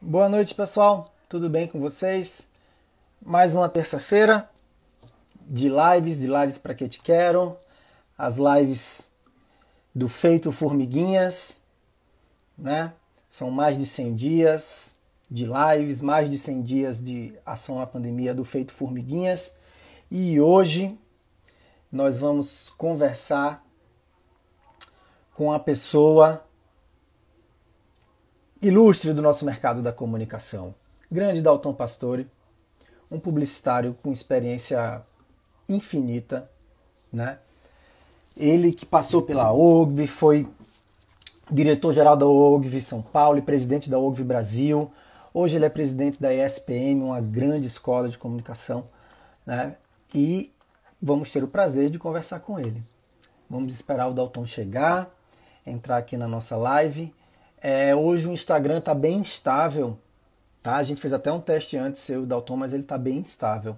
Boa noite, pessoal. Tudo bem com vocês? Mais uma terça-feira de lives para que te quero. As lives do Feito Formiguinhas, né? São mais de 100 dias de lives, mais de 100 dias de ação na pandemia do Feito Formiguinhas. E hoje nós vamos conversar com a pessoa ilustre do nosso mercado da comunicação, grande Dalton Pastore, um publicitário com experiência infinita, né? Ele que passou pela OGV, foi diretor-geral da OGV São Paulo e presidente da OGV Brasil. Hoje ele é presidente da ESPM, uma grande escola de comunicação, né? E vamos ter o prazer de conversar com ele. Vamos esperar o Dalton chegar, entrar aqui na nossa live. Hoje o Instagram está bem instável, tá? A gente fez até um teste antes, eu e o Dalton, mas ele está bem instável,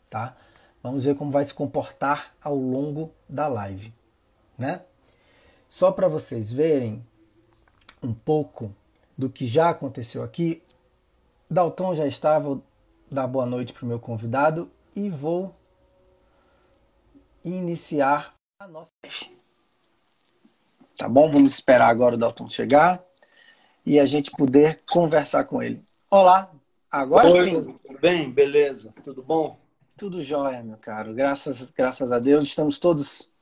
tá? Vamos ver como vai se comportar ao longo da live, né? Só para vocês verem um pouco do que já aconteceu aqui, Dalton já está, vou dar boa noite para o meu convidado e vou iniciar a nossa live. Tá bom? Vamos esperar agora o Dalton chegar e a gente poder conversar com ele. Olá, agora Oi, sim. tudo bem? Beleza, tudo bom? Tudo jóia, meu caro. Graças a Deus, estamos todos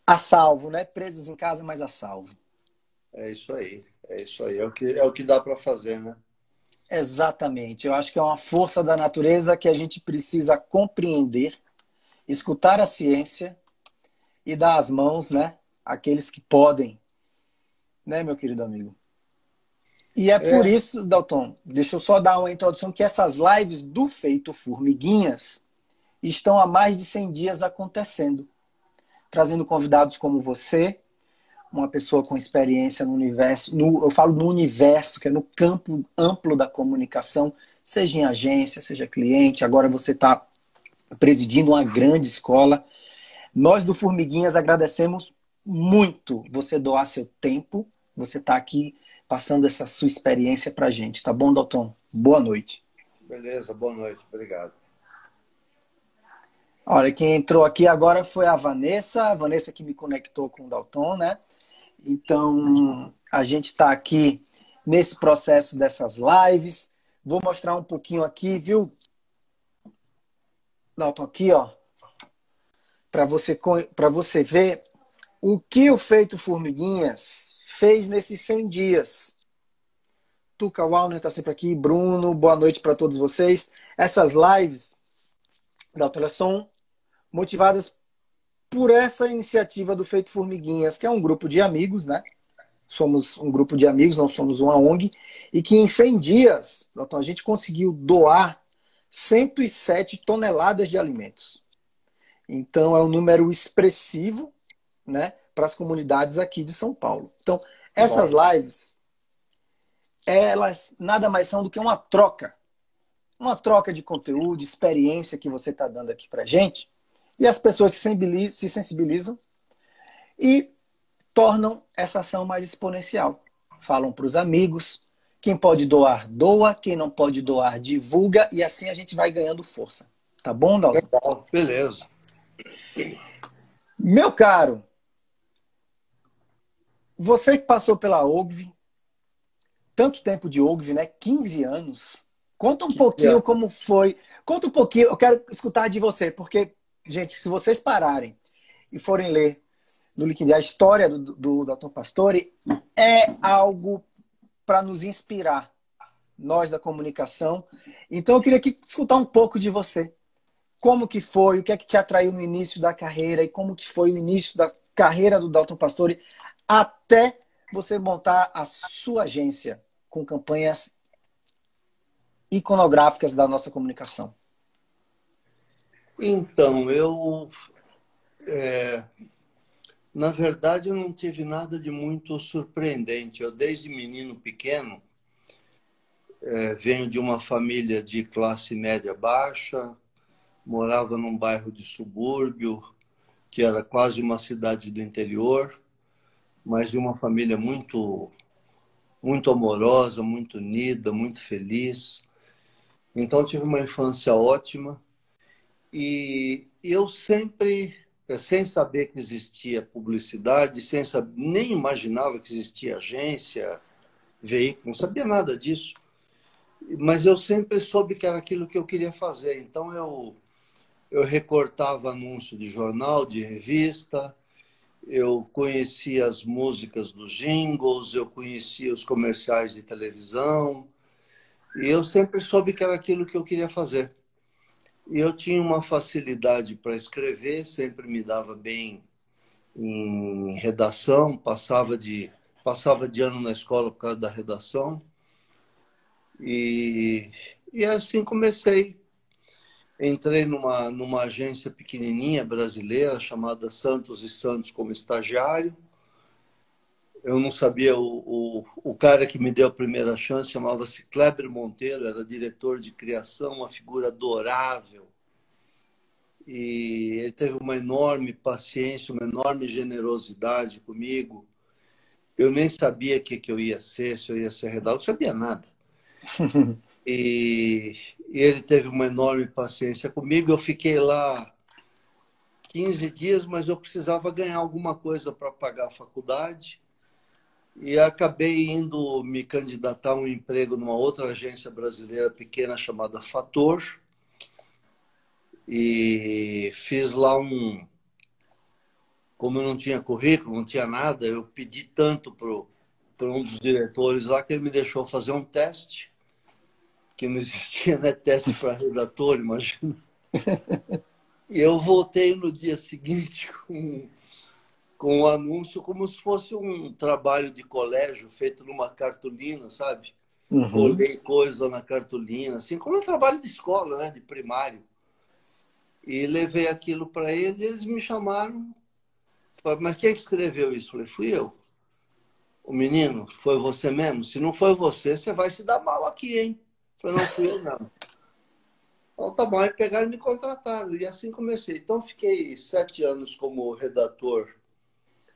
a salvo, né? Presos em casa, mas a salvo. É isso aí, é isso aí. É o que dá para fazer, né? Exatamente. Eu acho que é uma força da natureza que a gente precisa compreender, escutar a ciência e dar as mãos, né? Àqueles que podem, né, meu querido amigo? E é por É, isso, Dalton, deixa eu só dar uma introdução, que essas lives do Feito Formiguinhas estão há mais de 100 dias acontecendo, trazendo convidados como você, uma pessoa com experiência no universo, eu falo no universo, que é no campo amplo da comunicação, seja em agência, seja cliente, agora você está presidindo uma grande escola. Nós do Formiguinhas agradecemos muito você doar seu tempo, você está aqui passando essa sua experiência para a gente, tá bom, Dalton? Boa noite. beleza, boa noite, obrigado. Olha, quem entrou aqui agora foi a Vanessa que me conectou com o Dalton, né? Então, a gente está aqui nesse processo dessas lives. Vou mostrar um pouquinho aqui, viu, Dalton, aqui, ó, para você ver o que o Feito Formiguinhas fez nesses 100 dias. Tuca Wallner está sempre aqui, Bruno, boa noite para todos vocês. Essas lives, Dalton, elas são motivadas por essa iniciativa do Feito Formiguinhas, que é um grupo de amigos, né? Somos um grupo de amigos, não somos uma ONG, e que em 100 dias, Dalton, a gente conseguiu doar 107 toneladas de alimentos. Então, é um número expressivo, né, para as comunidades aqui de São Paulo. Então, essas Bom, lives, elas nada mais são do que uma troca de conteúdo, experiência que você está dando aqui para gente, e as pessoas se sensibilizam e tornam essa ação mais exponencial. Falam para os amigos, quem pode doar, doa, quem não pode doar, divulga, e assim a gente vai ganhando força. Tá bom, Dalton? legal, beleza. Meu caro, você que passou pela OGV, tanto tempo de OGV, né? 15 anos. Conta um pouquinho como foi. Conta um pouquinho, eu quero escutar de você, porque, gente, se vocês pararem e forem ler no LinkedIn a história do Dalton Pastore, é algo para nos inspirar, nós da comunicação. Então eu queria escutar um pouco de você. Como que foi, o que é que te atraiu no início da carreira e como que foi o início da carreira do Dalton Pastore até você montar a sua agência com campanhas iconográficas da nossa comunicação. Então, na verdade, eu não tive nada de muito surpreendente. Eu, desde menino pequeno, venho de uma família de classe média baixa, morava num bairro de subúrbio, que era quase uma cidade do interior, mas de uma família muito muito amorosa, muito unida, muito feliz. Então, tive uma infância ótima. E eu sempre, sem saber que existia publicidade, sem saber, nem imaginava que existia agência, veículo, não sabia nada disso. Mas eu sempre soube que era aquilo que eu queria fazer. Então, eu recortava anúncio de jornal, de revista, eu conhecia as músicas dos jingles, eu conhecia os comerciais de televisão, e eu sempre soube que era aquilo que eu queria fazer. E eu tinha uma facilidade para escrever, sempre me dava bem em redação, passava de ano na escola por causa da redação. E, e assim comecei. Entrei numa agência pequenininha brasileira chamada Santos e Santos como estagiário. Eu não sabia, o cara que me deu a primeira chance chamava-se Kleber Monteiro, era diretor de criação, uma figura adorável. E ele teve uma enorme paciência, uma enorme generosidade comigo. Eu nem sabia o que eu ia ser, se eu ia ser redator, não sabia nada. E ele teve uma enorme paciência comigo. Eu fiquei lá 15 dias, mas eu precisava ganhar alguma coisa para pagar a faculdade. E acabei indo me candidatar a um emprego numa outra agência brasileira pequena chamada Fator. E fiz lá Como eu não tinha currículo, não tinha nada, eu pedi tanto para um dos diretores lá que ele me deixou fazer um teste, que não existia, né? Teste para redator, imagina. E eu voltei no dia seguinte com um anúncio como se fosse um trabalho de colégio feito numa cartolina, sabe? Uhum. Colei coisa na cartolina, assim como um trabalho de escola, né? De primário. E levei aquilo para ele, e eles me chamaram. Falaram, mas quem escreveu isso? Eu falei, fui eu. O menino, foi você mesmo? Se não foi você, você vai se dar mal aqui, hein? Eu falei, não fui eu, não. Então, tá bom, aí pegaram e me contrataram. E assim comecei. Então, fiquei 7 anos como redator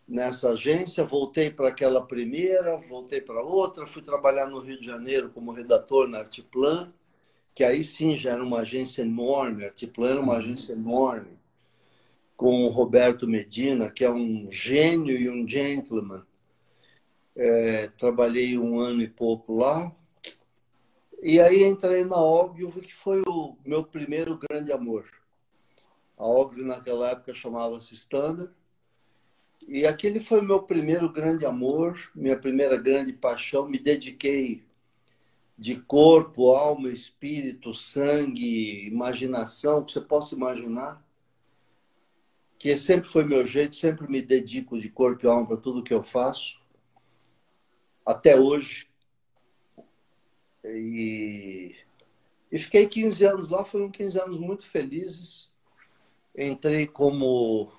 nessa agência. Voltei para aquela primeira, voltei para outra. Fui trabalhar no Rio de Janeiro como redator na Artiplan, que aí sim já era uma agência enorme. A Artiplan era uma agência enorme, com o Roberto Medina, que é um gênio e um gentleman. Trabalhei 1 ano e pouco lá. E aí entrei na Ogilvy, que foi o meu primeiro grande amor. A Ogilvy naquela época chamava-se Standard. E aquele foi o meu primeiro grande amor, minha primeira grande paixão. Me dediquei de corpo, alma, espírito, sangue, imaginação, o que você possa imaginar. Que sempre foi meu jeito, sempre me dedico de corpo e alma para tudo que eu faço. Até hoje. E fiquei 15 anos lá, foram 15 anos muito felizes. Entrei como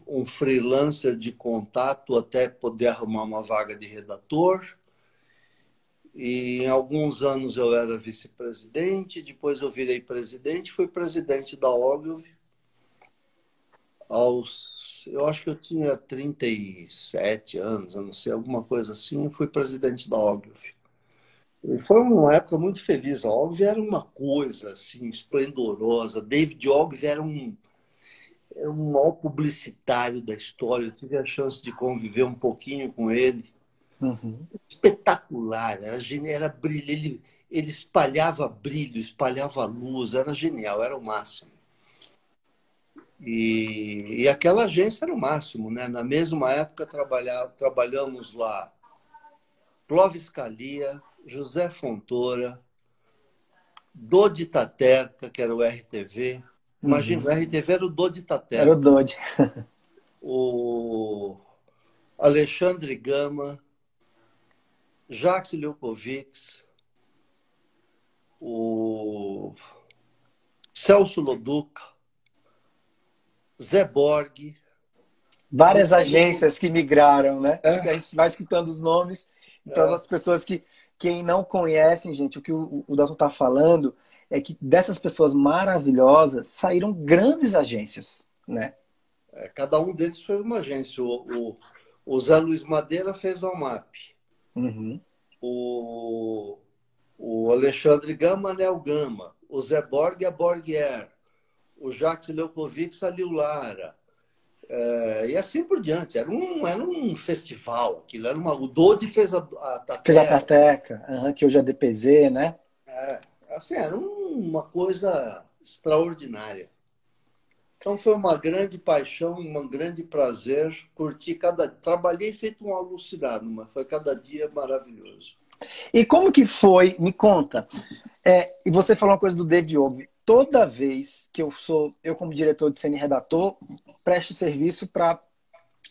um freelancer de contato até poder arrumar uma vaga de redator. E em alguns anos eu era vice-presidente, depois eu virei presidente, fui presidente da Ogilvy. Eu acho que eu tinha 37 anos, eu não sei, alguma coisa assim, fui presidente da Ogilvy. E foi uma época muito feliz. A Ogilvy era uma coisa assim, esplendorosa. David Ogilvy era um maior publicitário da história. Eu tive a chance de conviver um pouquinho com ele. Uhum. Espetacular, era genial, era brilho. Ele espalhava brilho, espalhava luz, era genial, era o máximo. E aquela agência era o máximo, né? Na mesma época trabalhamos lá Clóvis Scalia, José Fontoura, Dodi Taterca, que era o RTV. Imagina, o RTV era o Dodi Taterca. Era o Dodi. O Alexandre Gama, Jacques Leukovics, o Celso Loduca, Zé Borg. Várias agências que migraram, né? É. A gente vai escutando os nomes. Então, as pessoas quem não conhecem, gente, o que o Dalton está falando é que dessas pessoas maravilhosas saíram grandes agências, né? Cada um deles foi uma agência. O O Zé Luiz Madeira fez a UMAP. Uhum. O Alexandre Gama, Anel Gama. O Zé Borg, a Borgier. O Jacques Leukovics, a Liu Lara. E assim por diante. Era um festival. Aquilo era o Dodi fez a Tateca. Fez a Tateca, que hoje é DPZ, né? Assim, era uma coisa extraordinária. Então foi uma grande paixão, um grande prazer. Curti trabalhei feito um alucinado, mas foi cada dia maravilhoso. E como que foi? Me conta. E você falou uma coisa do David Ogilvy. Toda vez que eu como diretor de cena e redator, presto serviço para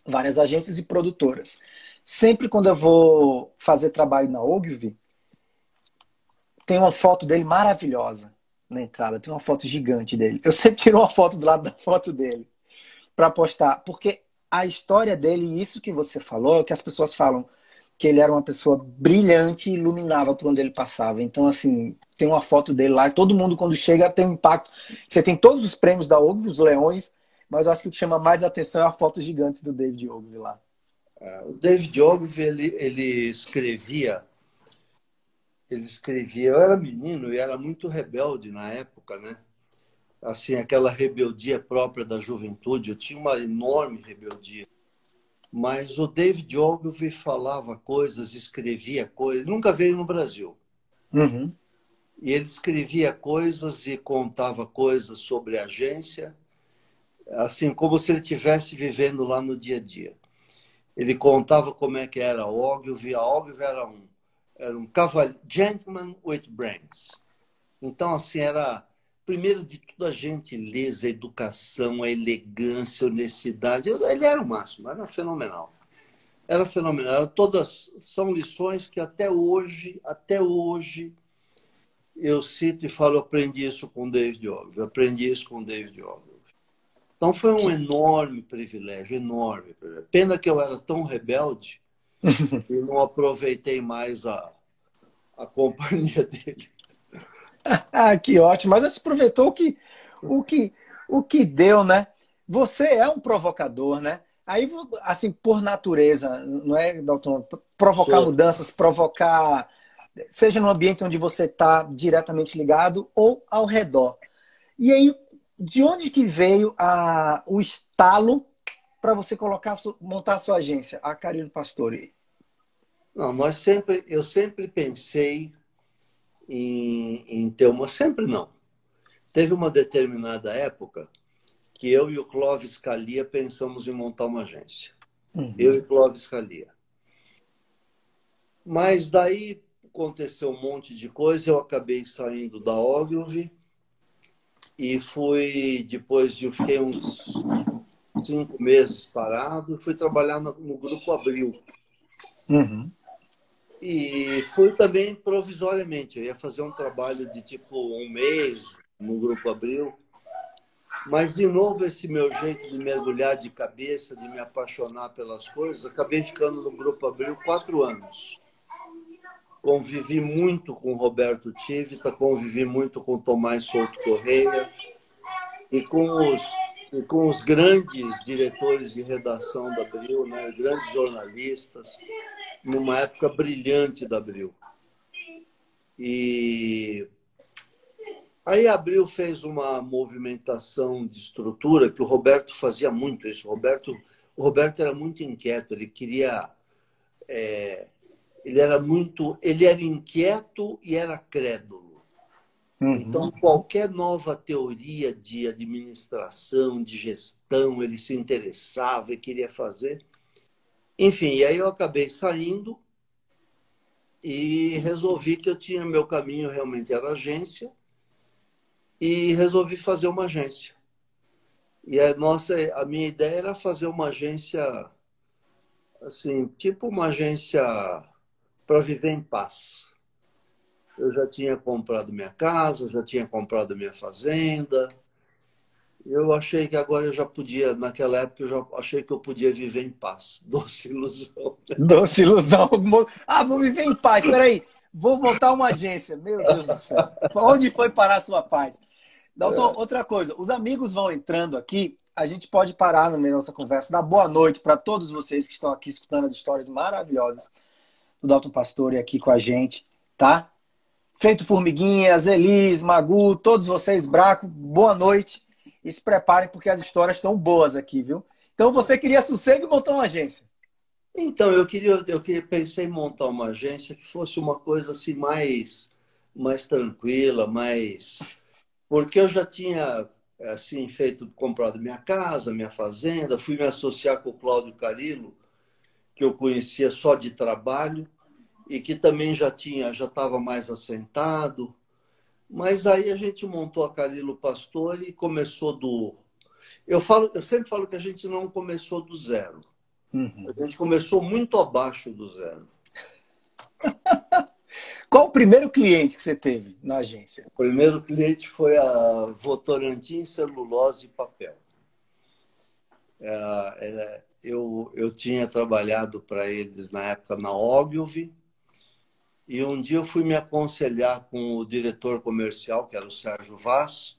várias agências e produtoras. Sempre quando eu vou fazer trabalho na Ogilvy, tem uma foto dele maravilhosa na entrada. Tem uma foto gigante dele. Eu sempre tiro uma foto do lado da foto dele para postar. Porque a história dele, e isso que você falou, que as pessoas falam que ele era uma pessoa brilhante e iluminava por onde ele passava. Então, assim, tem uma foto dele lá. Todo mundo, quando chega, tem um impacto. Você tem todos os prêmios da Ogilvy, os leões, mas eu acho que o que chama mais atenção é a foto gigante do David Ogilvy lá. O David Ogilvy, ele escrevia... Eu era menino e era muito rebelde na época, né? Assim, aquela rebeldia própria da juventude. Eu tinha uma enorme rebeldia. Mas o David Ogilvy falava coisas, escrevia coisas. Nunca veio no Brasil. Uhum. E ele escrevia coisas e contava coisas sobre a agência, assim como se ele estivesse vivendo lá no dia a dia. Ele contava como é que era a Ogilvy. A Ogilvy era um cavaleiro, gentleman with brains. Então, assim, primeiro de tudo, a gentileza, a educação, a elegância, a honestidade. Ele era o máximo, era fenomenal. Era fenomenal. Todas são lições que até hoje, eu cito e falo, aprendi isso com David Ogilvy, aprendi isso com David Ogilvy. Então, foi um enorme privilégio, enorme. Pena que eu era tão rebelde e não aproveitei mais a companhia dele. Que ótimo. Mas você aproveitou o que deu, né? Você é um provocador, né? Aí, assim, por natureza, não é, Dalton? Provocar mudanças, provocar... Seja no ambiente onde você está diretamente ligado ou ao redor. E aí, de onde que veio o estalo para você montar a sua agência, a Carilo Pastore? Não, eu sempre pensei em ter uma... Sempre não. Teve uma determinada época que eu e o Clóvis Scalia pensamos em montar uma agência. Uhum. Eu e o Clóvis Scalia. Mas daí aconteceu um monte de coisa, eu acabei saindo da Ogilvy e fiquei uns 5 meses parado e fui trabalhar no Grupo Abril. Uhum. E fui também provisoriamente. Eu ia fazer um trabalho de tipo 1 mês no Grupo Abril. Mas, de novo, esse meu jeito de mergulhar de cabeça, de me apaixonar pelas coisas, acabei ficando no Grupo Abril 4 anos. Convivi muito com o Roberto Tivita, convivi muito com o Tomás Souto Correia e com os grandes diretores de redação da Abril, né? Grandes jornalistas, numa época brilhante da Abril. E aí a Abril fez uma movimentação de estrutura que o Roberto fazia muito isso. O Roberto era muito inquieto, ele queria... Ele era inquieto e era crédulo. Uhum. Então, qualquer nova teoria de administração, de gestão, ele se interessava e queria fazer. Enfim, e aí eu acabei saindo e resolvi que eu tinha meu caminho realmente era agência e resolvi fazer uma agência. E a minha ideia era fazer uma agência, assim, tipo uma agência para viver em paz. Eu já tinha comprado minha casa, já tinha comprado minha fazenda. Eu achei que agora eu já podia, naquela época, eu já achei que eu podia viver em paz. Doce ilusão. Doce ilusão. Vou viver em paz. Espera aí, vou montar uma agência. Meu Deus do céu. Onde foi parar a sua paz? Dalton, outra coisa, os amigos vão entrando aqui, a gente pode parar no meio da nossa conversa, dar boa noite para todos vocês que estão aqui escutando as histórias maravilhosas do Dalton Pastore aqui com a gente, tá? Feito Formiguinhas, Elis, Magu, todos vocês, Braco, boa noite e se preparem porque as histórias estão boas aqui, viu? Então você queria sossego e montar uma agência. Então, pensei em montar uma agência que fosse uma coisa assim mais tranquila, porque eu já tinha assim comprado minha casa, minha fazenda, fui me associar com o Cláudio Carilo, que eu conhecia só de trabalho e que também já estava mais assentado. Mas aí a gente montou a Carilo Pastore e começou eu sempre falo que a gente não começou do zero. Uhum. A gente começou muito abaixo do zero. Qual o primeiro cliente que você teve na agência? O primeiro cliente foi a Votorantim Celulose e Papel. Eu tinha trabalhado para eles na época na Ogilvy e um dia eu fui me aconselhar com o diretor comercial, que era o Sérgio Vaz.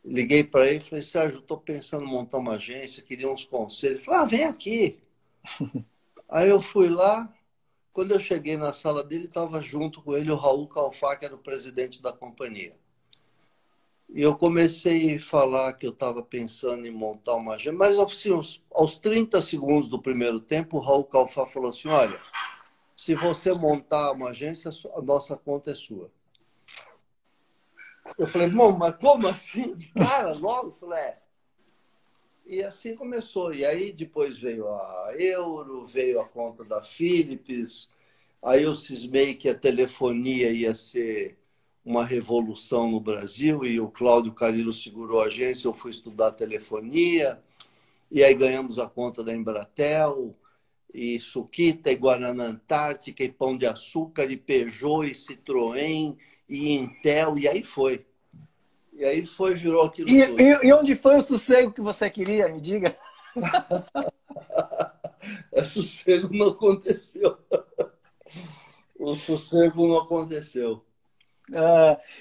Liguei para ele e falei, Sérgio, estou pensando em montar uma agência, queria uns conselhos. Ele falou, vem aqui. Aí eu fui lá. Quando eu cheguei na sala dele, estava junto com ele o Raul Calfá, que era o presidente da companhia. E eu comecei a falar que eu estava pensando em montar uma agência, mas assim, aos 30 segundos do primeiro tempo, o Raul Calfá falou assim, olha, se você montar uma agência, a nossa conta é sua. Eu falei, bom, mas como assim? De cara, logo? Eu falei, E assim começou. E aí depois veio a Euro, veio a conta da Philips. Aí eu cismei que a telefonia ia ser uma revolução no Brasil e o Cláudio Carilo segurou a agência, eu fui estudar telefonia. E aí ganhamos a conta da Embratel, e Suquita, e Guaraná Antártica, e Pão de Açúcar, e Peugeot, e Citroën, e Intel, e aí foi. E aí virou aquilo tudo. E onde foi o sossego que você queria? Me diga. O sossego não aconteceu. O sossego não aconteceu.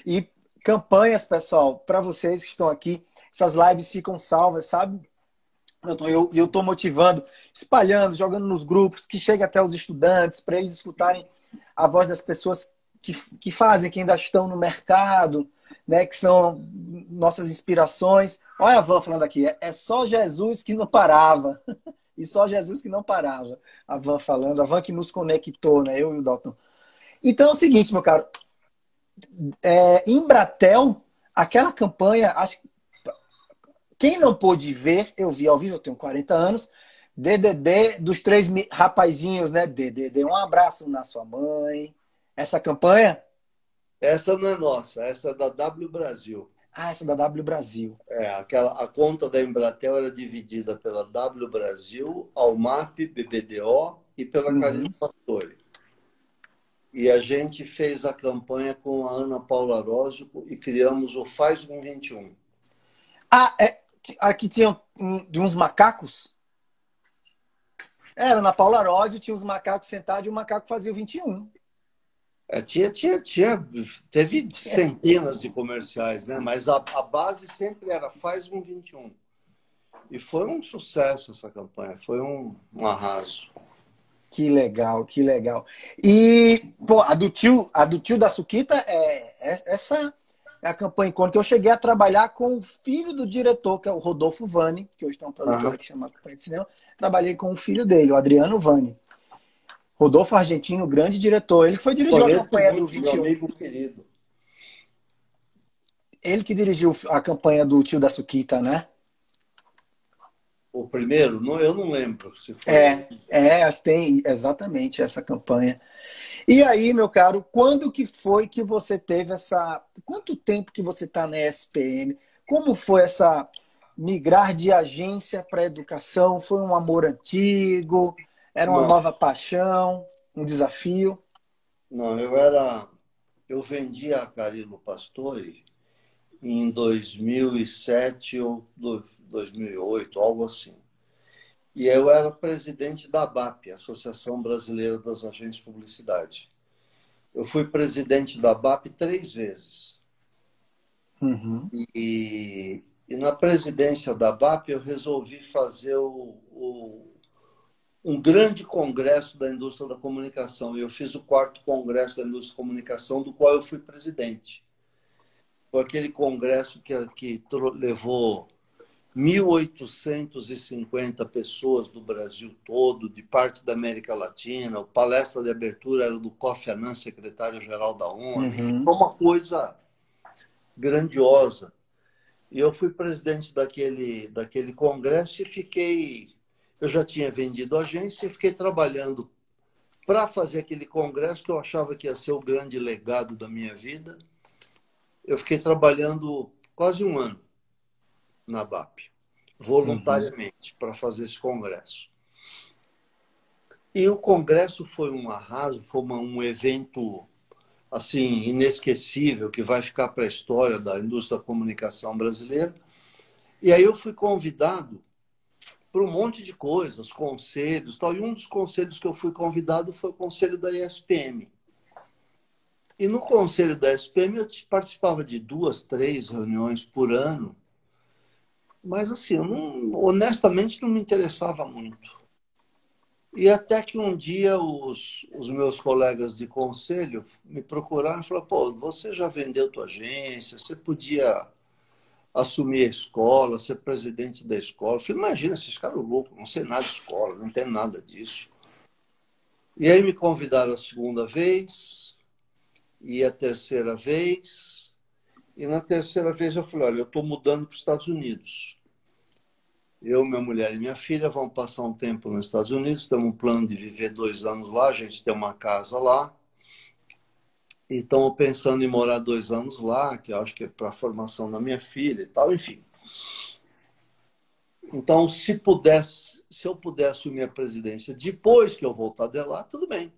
E campanhas, pessoal, para vocês que estão aqui, essas lives ficam salvas, sabe? Eu estou motivando, espalhando, jogando nos grupos, que chegue até os estudantes, para eles escutarem a voz das pessoas que fazem, que ainda estão no mercado, né, que são nossas inspirações. Olha a Van falando aqui, é só Jesus que não parava. E só Jesus que não parava. A Van falando, a Van que nos conectou, né, eu e o Dalton. Então é o seguinte, meu caro, Embratel, aquela campanha, acho que quem não pôde ver, eu vi ao vivo, eu tenho 40 anos, DDD dos três rapazinhos, né? DDD, um abraço na sua mãe. Essa campanha? Essa não é nossa, essa é da W Brasil. Ah, essa é da W Brasil. A conta da Embratel era dividida pela W Brasil, Almap, BBDO e pela Carilo Pastore. E a gente fez a campanha com a Ana Paula Arósio e criamos o Faz um 21. Aqui tinha de uns macacos? Era na Paula Arósio, tinha uns macacos sentados e o macaco fazia o 21. Teve centenas de comerciais, né? Mas a base sempre era Faz um 21. E foi um sucesso essa campanha, foi um arraso. Que legal, que legal. E, pô, a do tio da Suquita, essa é a campanha icônica. Eu cheguei a trabalhar com o filho do diretor, que é o Rodolfo Vani, que hoje tem um produtor que chama Campanha de Cinema. Trabalhei com o filho dele, o Adriano Vani. Rodolfo Argentino, grande diretor. Ele que foi dirigir a campanha do 21. Meu amigo querido. Ele que dirigiu a campanha do tio da Suquita, né? O primeiro? Eu não lembro se foi. Acho que tem exatamente essa campanha. E aí, meu caro, quando que foi que você teve essa... Quanto tempo que você está na ESPM? Como foi essa migrar de agência para educação? Foi um amor antigo? Era uma nova paixão? Um desafio? Não, eu vendi a Carilo Pastore em 2007 ou 2008, algo assim. E eu era presidente da ABAP, Associação Brasileira das Agências de Publicidade. Eu fui presidente da ABAP 3 vezes. Uhum. E na presidência da BAP eu resolvi fazer um grande congresso da indústria da comunicação. E eu fiz o quarto congresso da indústria da comunicação, do qual eu fui presidente. Foi aquele congresso que levou 1.850 pessoas do Brasil todo, de parte da América Latina. A palestra de abertura era do Kofi Annan, secretário-geral da ONU. Enfim, Uhum. foi uma coisa grandiosa. E eu fui presidente daquele congresso e fiquei... Eu já tinha vendido a agência e fiquei trabalhando para fazer aquele congresso que eu achava que ia ser o grande legado da minha vida. Eu fiquei trabalhando quase um ano na BAP, Uhum. voluntariamente, para fazer esse congresso. E o congresso foi um arraso, foi um evento assim inesquecível, que vai ficar para a história da indústria da comunicação brasileira. E aí eu fui convidado para um monte de coisas, conselhos, tal. E um dos conselhos que eu fui convidado foi o conselho da ESPM. E no conselho da ESPM eu participava de 2, 3 reuniões por ano, mas assim, eu não, honestamente não me interessava muito. E até que um dia os meus colegas de conselho me procuraram e falaram: pô, você já vendeu tua agência, você podia assumir a escola, ser presidente da escola. Eu falei: imagina, esses caras loucos, não sei nada de escola, não tem nada disso. E aí me convidaram a segunda vez, e a terceira vez. E na terceira vez eu falei: olha, eu estou mudando para os Estados Unidos. Eu, minha mulher e minha filha vamos passar um tempo nos Estados Unidos, temos um plano de viver 2 anos lá, a gente tem uma casa lá. E estamos pensando em morar 2 anos lá, que eu acho que é para a formação da minha filha e tal, enfim. Então, se eu puder assumir a presidência depois que eu voltar de lá, tudo bem.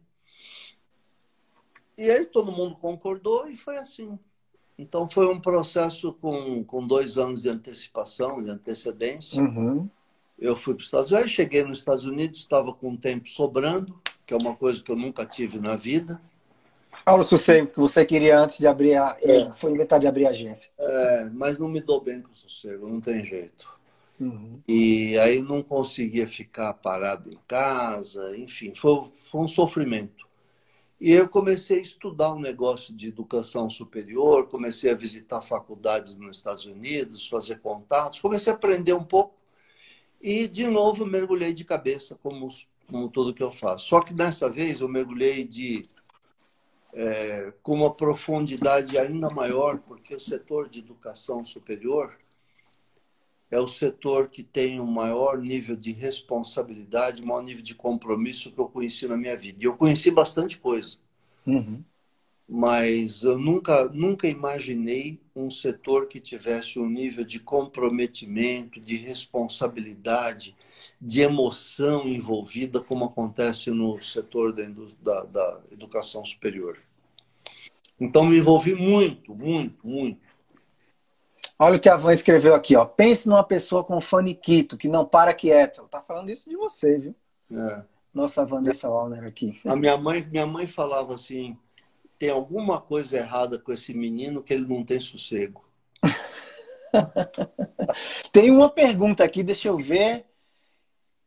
E aí todo mundo concordou e foi assim. Então, foi um processo com 2 anos de antecipação, de antecedência. Uhum. Eu fui para os Estados Unidos, cheguei nos Estados Unidos, estava com tempo sobrando, que é uma coisa que eu nunca tive na vida. Fala o que você queria antes de abrir e foi inventar de abrir a agência. Mas não me dou bem com o sossego, não tem jeito. Uhum. E aí não conseguia ficar parado em casa, enfim, foi um sofrimento. E eu comecei a estudar um negócio de educação superior, comecei a visitar faculdades nos Estados Unidos, fazer contatos, comecei a aprender um pouco e, de novo, mergulhei de cabeça, como tudo que eu faço. Só que dessa vez eu mergulhei com uma profundidade ainda maior, porque o setor de educação superior é o setor que tem o maior nível de responsabilidade, o maior nível de compromisso que eu conheci na minha vida. E eu conheci bastante coisa, Uhum. mas eu nunca imaginei um setor que tivesse um nível de comprometimento, de responsabilidade, de emoção envolvida, como acontece no setor da educação superior. Então, me envolvi muito, muito, muito. Olha o que a Van escreveu aqui, ó. Pense numa pessoa com faniquito, que não para quieto. Ela tá falando isso de você, viu? É. Nossa Vanessa Wallner aqui. A minha mãe falava assim: tem alguma coisa errada com esse menino que ele não tem sossego. Tem uma pergunta aqui, deixa eu ver.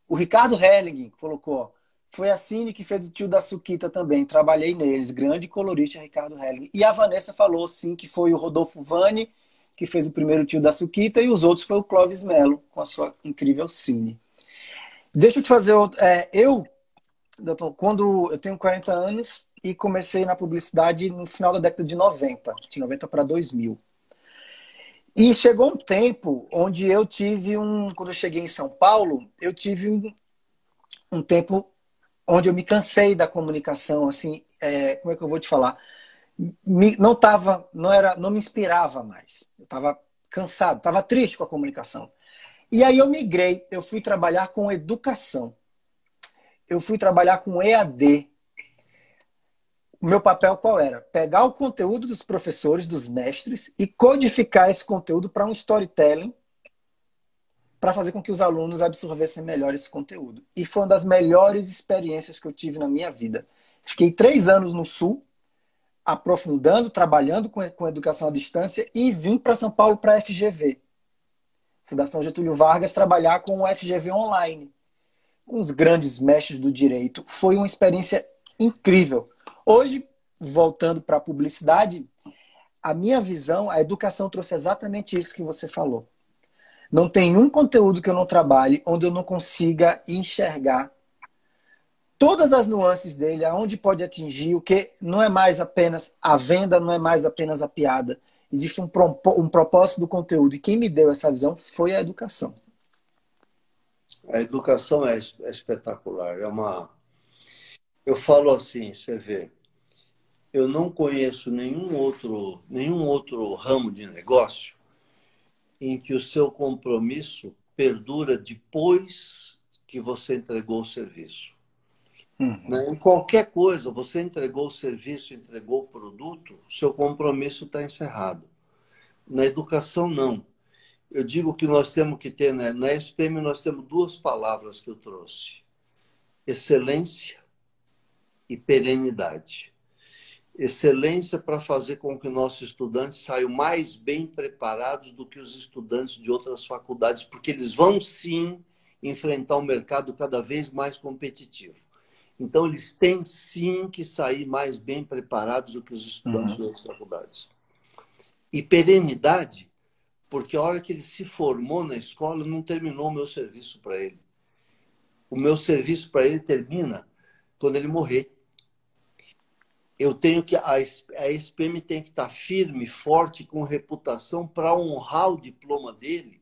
O Ricardo Herling colocou, ó. Foi a Cine que fez o tio da Suquita também. Trabalhei neles. Grande colorista, Ricardo Herling. E a Vanessa falou, sim, que foi o Rodolfo Vani que fez o primeiro tio da Suquita e os outros foi o Clóvis Melo com a sua incrível Cine. Deixa eu te fazer outro. Doutor, quando eu tenho 40 anos e comecei na publicidade no final da década de 90, de 90 para 2000. E chegou um tempo onde eu tive quando eu cheguei em São Paulo, eu tive um tempo onde eu me cansei da comunicação, assim, como é que eu vou te falar? Não me inspirava mais. Eu estava cansado, estava triste com a comunicação. E aí eu migrei, eu fui trabalhar com educação. Eu fui trabalhar com EAD. O meu papel qual era? Pegar o conteúdo dos professores, dos mestres, e codificar esse conteúdo para um storytelling para fazer com que os alunos absorvessem melhor esse conteúdo. E foi uma das melhores experiências que eu tive na minha vida. Fiquei 3 anos no Sul, aprofundando, trabalhando com educação à distância e vim para São Paulo para a FGV, Fundação Getúlio Vargas, trabalhar com o FGV online, com os grandes mestres do direito. Foi uma experiência incrível. Hoje, voltando para a publicidade, a minha visão, a educação trouxe exatamente isso que você falou. Não tem um conteúdo que eu não trabalhe onde eu não consiga enxergar todas as nuances dele, aonde pode atingir, o que não é mais apenas a venda, não é mais apenas a piada. Existe um propósito do conteúdo. E quem me deu essa visão foi a educação. A educação é espetacular. Eu falo assim, você vê, eu não conheço nenhum outro ramo de negócio em que o seu compromisso perdura depois que você entregou o serviço. Em qualquer coisa, você entregou o serviço, entregou o produto, seu compromisso está encerrado. Na educação, não. Eu digo que nós temos que ter, né? Na SPM nós temos duas palavras que eu trouxe: excelência e perenidade. Excelência para fazer com que nossos estudantes saiam mais bem preparados do que os estudantes de outras faculdades, porque eles vão sim enfrentar um mercado cada vez mais competitivo. Então, eles têm sim que sair mais bem preparados do que os estudantes de outras faculdades. E perenidade, porque a hora que ele se formou na escola, não terminou o meu serviço para ele. O meu serviço para ele termina quando ele morrer. Eu tenho que a SPM tem que estar firme, forte, com reputação para honrar o diploma dele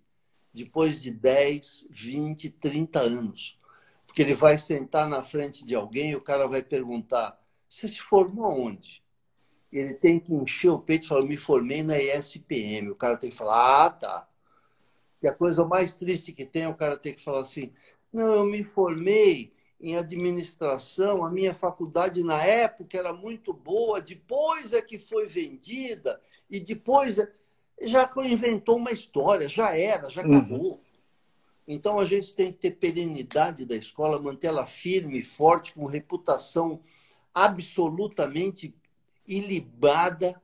depois de 10, 20, 30 anos. Porque ele vai sentar na frente de alguém e o cara vai perguntar: você se formou onde? Ele tem que encher o peito e falar: me formei na ESPM. O cara tem que falar: ah, tá. E a coisa mais triste que tem é o cara ter que falar assim: não, eu me formei em administração, a minha faculdade na época era muito boa, depois é que foi vendida, e depois já inventou uma história, já era, já acabou. Então a gente tem que ter perenidade da escola, manter ela firme, forte, com reputação absolutamente ilibada,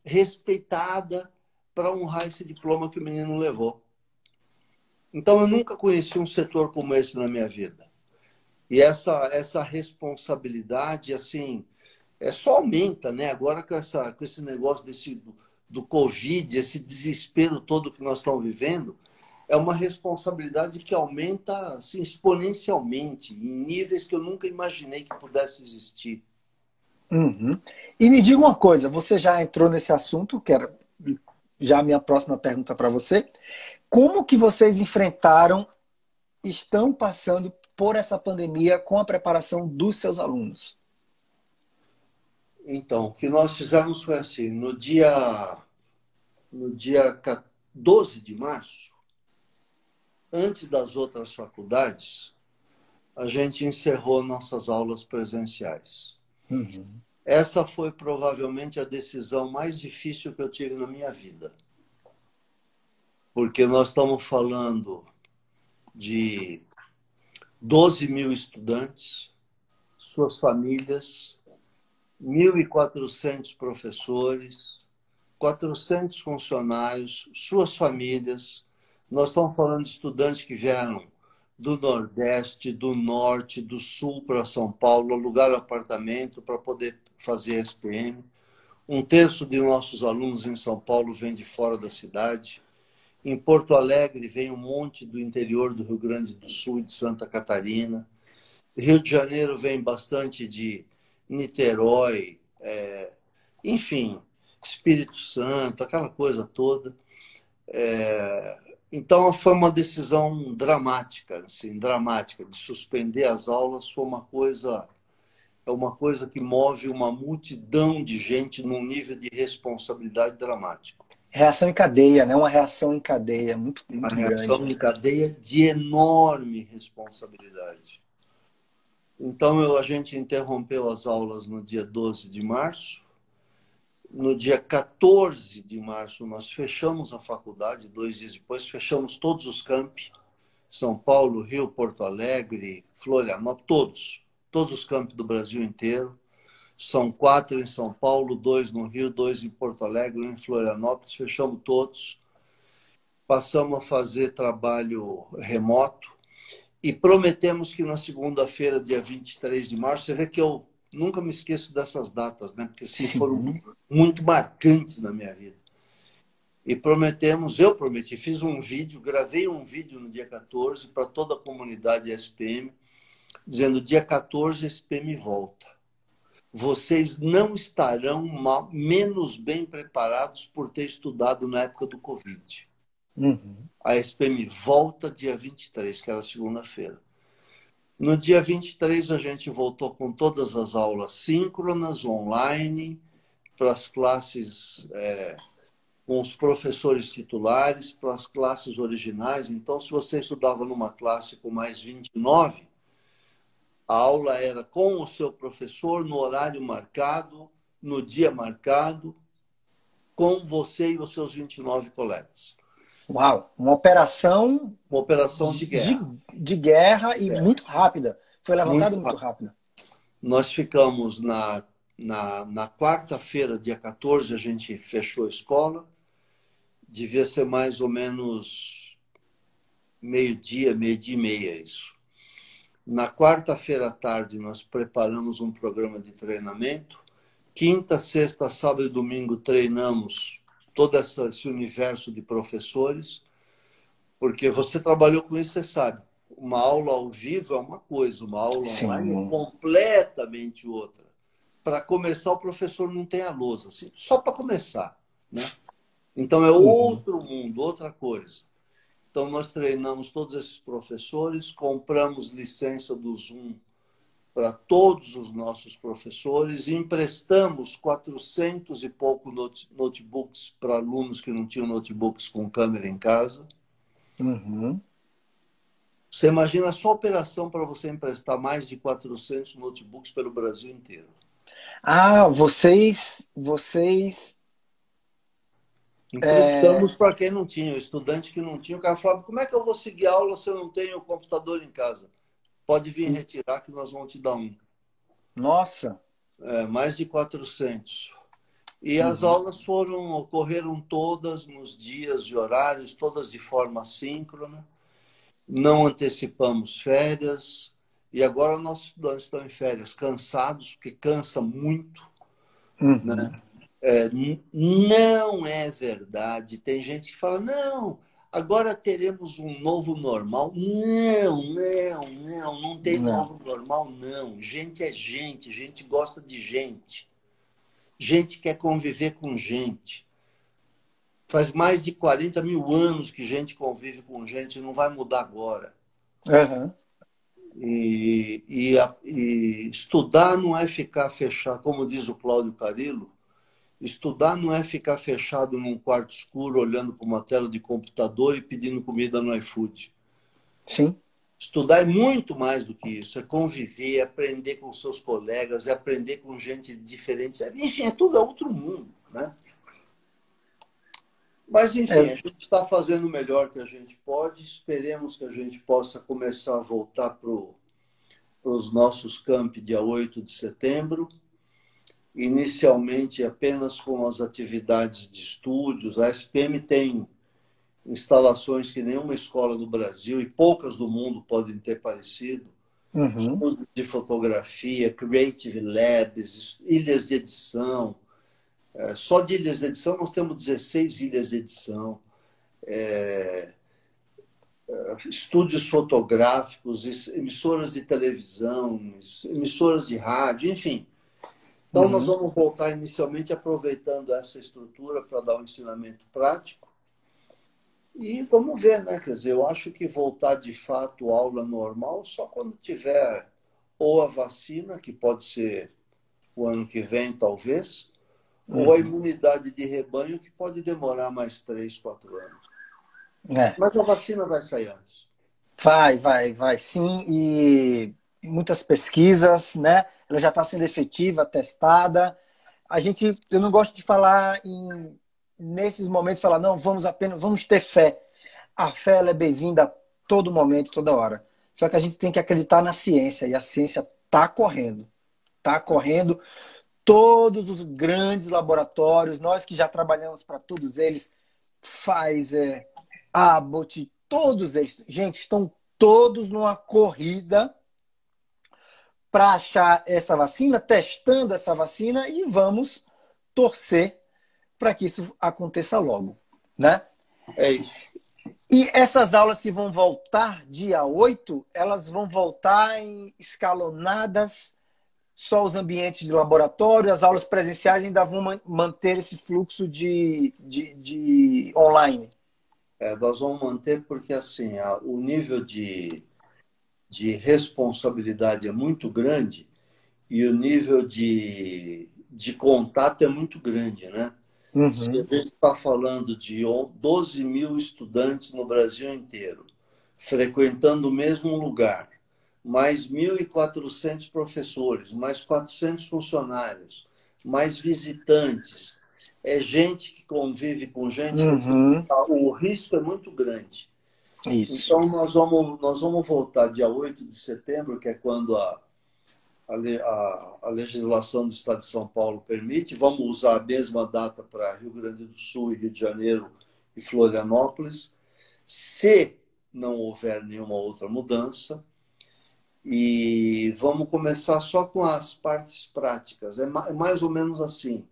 respeitada, para honrar esse diploma que o menino levou. Então eu nunca conheci um setor como esse na minha vida. E essa responsabilidade, assim, só aumenta, né? Agora com esse negócio do Covid, esse desespero todo que nós estamos vivendo, é uma responsabilidade que aumenta assim, exponencialmente, em níveis que eu nunca imaginei que pudesse existir. E me diga uma coisa, você já entrou nesse assunto, que era já a minha próxima pergunta para você. Como que vocês estão passando por essa pandemia com a preparação dos seus alunos? Então, o que nós fizemos foi assim: no dia 12 de março, antes das outras faculdades, a gente encerrou nossas aulas presenciais. Essa foi provavelmente a decisão mais difícil que eu tive na minha vida. Porque nós estamos falando de 12 mil estudantes, suas famílias, 1.400 professores, 400 funcionários, suas famílias. Nós estamos falando de estudantes que vieram do Nordeste, do Norte, do Sul para São Paulo, alugaram apartamento para poder fazer a SPM. 1/3 de nossos alunos em São Paulo vem de fora da cidade. Em Porto Alegre vem um monte do interior do Rio Grande do Sul e de Santa Catarina. Rio de Janeiro vem bastante de Niterói, enfim, Espírito Santo, aquela coisa toda. Então, foi uma decisão dramática, assim, dramática, de suspender as aulas. Foi uma coisa que move uma multidão de gente num nível de responsabilidade dramático. Reação em cadeia, né? Uma reação em cadeia muito A grande. reação em cadeia de enorme responsabilidade. Então, a gente interrompeu as aulas no dia 12 de março. No dia 14 de março, nós fechamos a faculdade. 2 dias depois, fechamos todos os campi. São Paulo, Rio, Porto Alegre, Florianópolis, todos os campi do Brasil inteiro. São 4 em São Paulo, 2 no Rio, 2 em Porto Alegre, 1 em Florianópolis. Fechamos todos. Passamos a fazer trabalho remoto e prometemos que na segunda-feira, dia 23 de março, você vê que eu nunca me esqueço dessas datas, né? Porque assim, foram muito marcantes na minha vida. E prometemos, eu prometi, fiz um vídeo, gravei um vídeo no dia 14 para toda a comunidade SPM, dizendo: dia 14 a SPM volta. Vocês não estarão menos bem preparados por ter estudado na época do Covid. A SPM volta dia 23, que era segunda-feira. No dia 23, a gente voltou com todas as aulas síncronas, online, para as classes com os professores titulares, para as classes originais. Então, se você estudava numa classe com mais 29, a aula era com o seu professor, no horário marcado, no dia marcado, com você e os seus 29 colegas. Uau! Uma operação de guerra. De guerra e muito rápida. Foi levantada muito rápida. Nós ficamos na quarta-feira, dia 14, a gente fechou a escola. Devia ser mais ou menos meio-dia, meio-dia e meia isso. Na quarta-feira à tarde, nós preparamos um programa de treinamento. Quinta, sexta, sábado e domingo treinamos todo esse universo de professores, porque você trabalhou com isso, você sabe. Uma aula ao vivo é uma coisa, uma aula online é completamente outra. Para começar, o professor não tem a lousa, assim, só para começar, né? Então, é outro mundo, outra coisa. Então, nós treinamos todos esses professores, compramos licença do Zoom para todos os nossos professores, emprestamos 400 e pouco notebooks para alunos que não tinham notebooks com câmera em casa. Você imagina só a operação para você emprestar mais de 400 notebooks pelo Brasil inteiro. Ah, vocês emprestamos para quem não tinha, o estudante que não tinha. O cara falava: como é que eu vou seguir a aula se eu não tenho o computador em casa? Pode vir retirar que nós vamos te dar um. Nossa! Mais de 400. E as aulas ocorreram todas nos dias e horários, todas de forma síncrona. Não antecipamos férias. E agora nossos estudantes estão em férias, cansados, porque cansa muito. Né? Não é verdade. Tem gente que fala: não, agora teremos um novo normal. Não tem novo normal, não. Gente é gente, gente gosta de gente. Gente quer conviver com gente. Faz mais de 40 mil anos que gente convive com gente, não vai mudar agora. E estudar não é ficar fechado, como diz o Cláudio Carilo. Estudar não é ficar fechado num quarto escuro, olhando para uma tela de computador e pedindo comida no iFood. Sim. Estudar é muito mais do que isso. É conviver, é aprender com seus colegas, é aprender com gente diferente. Enfim, é outro mundo, né? Mas, enfim, a gente está fazendo o melhor que a gente pode. Esperemos que a gente possa começar a voltar para os nossos campi dia 8 de setembro. Inicialmente apenas com as atividades de estúdios. A SPM tem instalações que nenhuma escola do Brasil e poucas do mundo podem ter parecido. Estúdios de fotografia, creative labs, ilhas de edição. Só de ilhas de edição nós temos 16 ilhas de edição. Estúdios fotográficos, emissoras de televisão, emissoras de rádio, enfim. Então, nós vamos voltar inicialmente aproveitando essa estrutura para dar um ensinamento prático. E vamos ver, né? Quer dizer, eu acho que voltar de fato à aula normal só quando tiver ou a vacina, que pode ser o ano que vem, talvez, ou a imunidade de rebanho, que pode demorar mais 3, 4 anos. Mas a vacina vai sair antes. Vai sim. E muitas pesquisas, né? Ela já está sendo efetiva, testada. Eu não gosto de falar nesses momentos, falar, não, vamos ter fé. A fé ela é bem-vinda a todo momento, toda hora. Só que a gente tem que acreditar na ciência, e a ciência está correndo. Está correndo. todos os grandes laboratórios, nós que já trabalhamos para todos eles, Pfizer, Abbott, todos eles, gente, estão todos numa corrida para achar essa vacina, testando essa vacina e vamos torcer para que isso aconteça logo, né? É isso. E essas aulas que vão voltar dia 8, elas vão voltar em escalonadas, só os ambientes de laboratório, as aulas presenciais ainda vão manter esse fluxo de online. Nós vamos manter porque assim, o nível de responsabilidade é muito grande e o nível de contato é muito grande, né? Se a gente está falando de 12 mil estudantes no Brasil inteiro, frequentando o mesmo lugar, mais 1.400 professores, mais 400 funcionários, mais visitantes, é gente que convive com gente, o risco é muito grande. Isso. Então, nós vamos voltar dia 8 de setembro, que é quando a legislação do Estado de São Paulo permite. Vamos usar a mesma data para Rio Grande do Sul e Rio de Janeiro e Florianópolis, se não houver nenhuma outra mudança. E vamos começar só com as partes práticas. É mais ou menos assim.